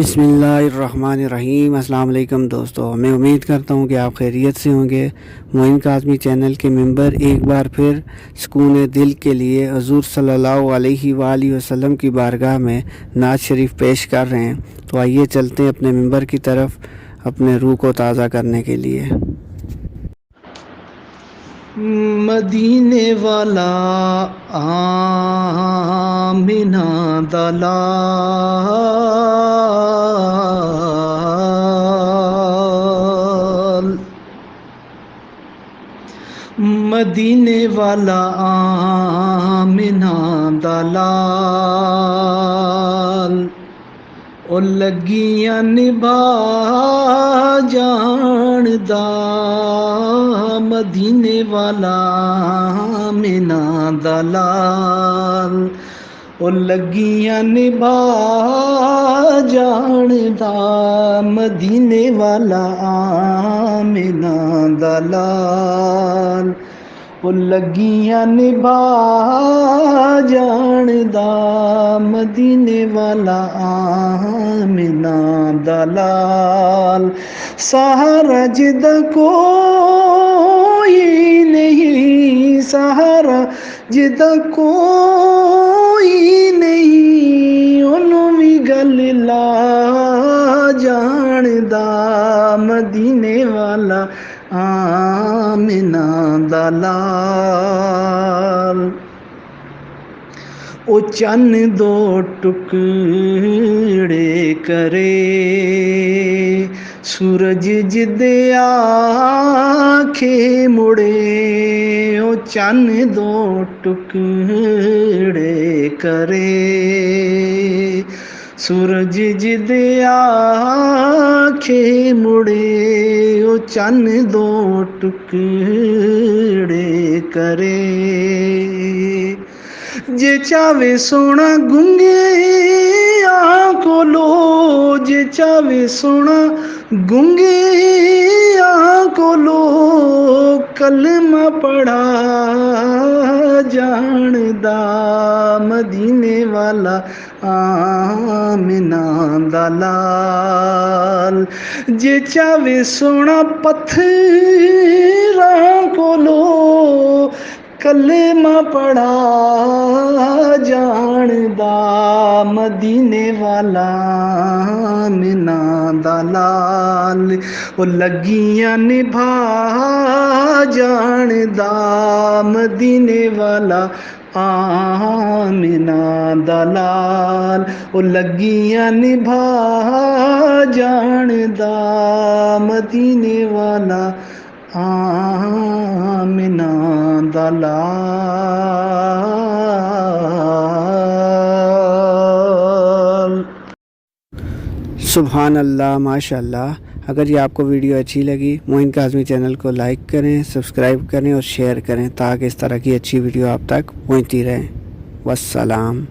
बिस्मिल्लाहिर्रहमानिर्रहीम। अस्सलाम वालेकुम दोस्तों, मैं उम्मीद करता हूँ कि आप खैरियत से होंगे। मोइन काज़मी चैनल के मेंबर एक बार फिर सुकून दिल के लिए हुज़ूर सल्लल्लाहु अलैहि वसल्लम की बारगाह में नात शरीफ पेश कर रहे हैं। तो आइए चलते हैं अपने मेंबर की तरफ अपने रूह को ताज़ा करने के लिए। मदीने वाला आमिना दलाल, मदीने वाला आमिना दलाल, ओ लगियां निभा जानदा मदीने वाला आमिना दलाल, ओ लगियां निभा जानदा मदीने वाला आमिना दलाल, ओ लगियां निभा जानदा मदीने वाला आमिना दलाल। सहारा जिदा कोई नहीं, सहारा जिदा कोई नहीं, ओनू भी गल ला जानदा मदीने वाला आमिना दलाल। ओ चन्न दो टुकड़े करे, सूरज जिदे आखे मुड़े, ओ चन्न दो टुकड़े करे, सूरज जिदे आखे मुड़े, ओ चन्न दो टुकड़े करे। जे चावे सोना गुंगे कोलो, जे चावे सोना गुंगे कोलो, कलमा पढ़ा जानदा मदीने वाला आमिना दलाल। जे चावे सोना पत्थरा कोलो, कलेमा पढ़ा जानदा मदीने वाला आमिना दलाल, ओ लगियां निभा जानदा मदीने वाला आमिना दलाल, ओ लगियां निभा जानदा मदीने वाला आमिना दलाल। सुभान अल्लाह, माशाअल्लाह। अगर ये आपको वीडियो अच्छी लगी, मोइन काज़मी चैनल को लाइक करें, सब्सक्राइब करें और शेयर करें ताकि इस तरह की अच्छी वीडियो आप तक पहुंचती रहे। वस्सलाम।